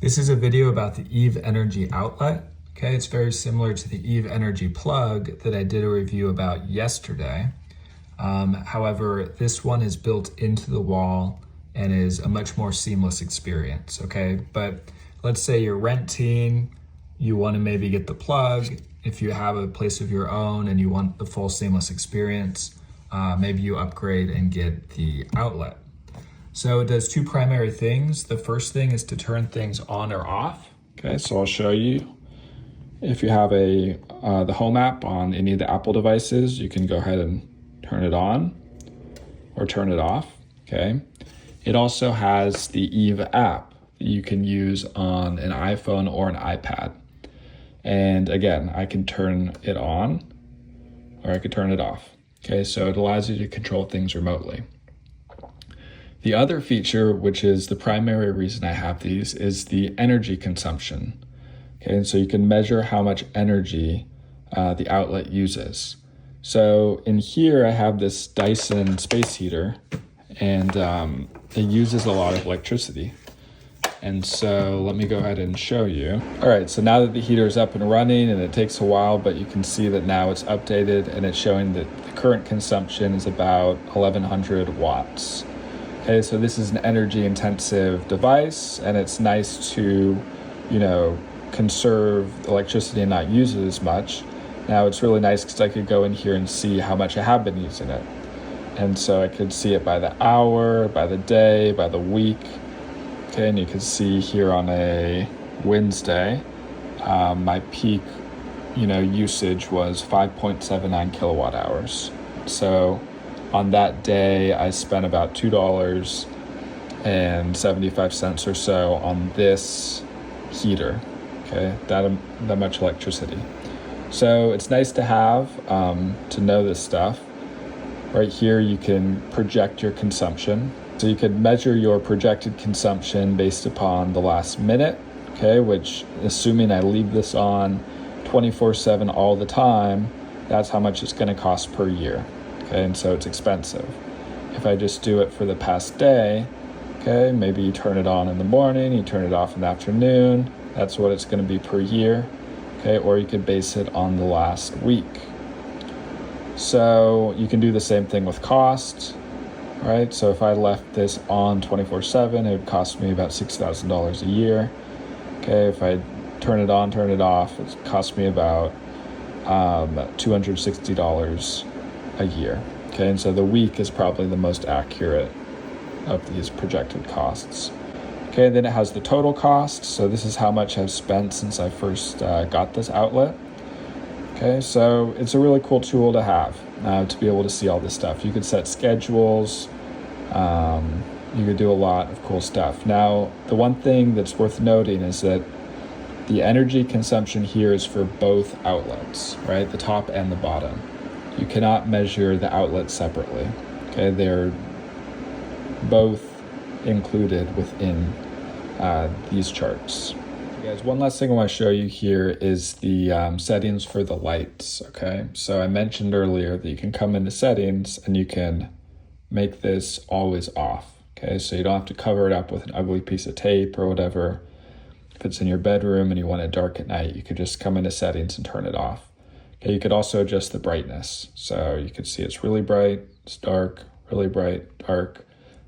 This is a video about the Eve Energy outlet. Okay, it's very similar to the Eve Energy plug that I did a review about yesterday. However, this one is built into the wall and is a much more seamless experience, okay? But let's say you're renting, you want to maybe get the plug. If you have a place of your own and you want the full seamless experience, maybe you upgrade and get the outlet. So it does two primary things. The first thing is to turn things on or off. Okay, so I'll show you. If you have the Home app on any of the Apple devices, you can go ahead and turn it on or turn it off, okay? It also has the Eve app that you can use on an iPhone or an iPad. And again, I can turn it on or I could turn it off. Okay, so it allows you to control things remotely. The other feature, which is the primary reason I have these, is the energy consumption. Okay, and so you can measure how much energy the outlet uses. So in here, I have this Dyson space heater, and it uses a lot of electricity. And so let me go ahead and show you. All right, so now that the heater is up and running, and it takes a while, but you can see that now it's updated and it's showing that the current consumption is about 1100 watts. Okay, so this is an energy intensive device, and it's nice to, conserve electricity and not use it as much. Now it's really nice because I could go in here and see how much I have been using it. And so I could see it by the hour, by the day, by the week. Okay, and you can see here on a Wednesday, my peak, usage was 5.79 kilowatt hours. So on that day, I spent about $2.75 or so on this heater. Okay, that much electricity. So it's nice to have, to know this stuff. Right here, you can project your consumption. So you could measure your projected consumption based upon the last minute, okay, which, assuming I leave this on 24/7 all the time, that's how much it's going to cost per year. Okay, and so it's expensive. If I just do it for the past day, okay, maybe you turn it on in the morning, you turn it off in the afternoon, that's what it's going to be per year, okay, or you could base it on the last week. So you can do the same thing with costs, right? So if I left this on 24/7, it would cost me about $6,000 a year. Okay, if I turn it on, turn it off, it costs me about $260 a year. Okay, and so the week is probably the most accurate of these projected costs. Okay, then it has the total cost. So this is how much I've spent since I first got this outlet. Okay, so it's a really cool tool to have, to be able to see all this stuff. You could set schedules, you could do a lot of cool stuff. Now, the one thing that's worth noting is that the energy consumption here is for both outlets, right? The top and the bottom. You cannot measure the outlets separately. Okay, they're both included within these charts. Guys, one last thing I want to show you here is the settings for the lights, okay? So I mentioned earlier that you can come into settings and you can make this always off, okay? So you don't have to cover it up with an ugly piece of tape or whatever. If it's in your bedroom and you want it dark at night, you could just come into settings and turn it off. Okay, you could also adjust the brightness. So you can see it's really bright, it's dark, really bright, dark.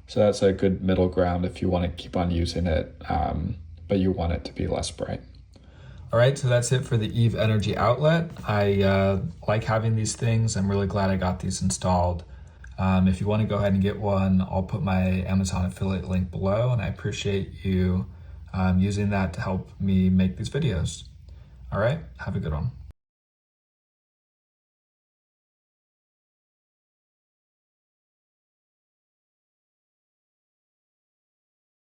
So that's a good middle ground if you want to keep on using it, but you want it to be less bright. All right, so that's it for the Eve Energy outlet. I like having these things. I'm really glad I got these installed. If you want to go ahead and get one, I'll put my Amazon affiliate link below, and I appreciate you using that to help me make these videos. All right, have a good one.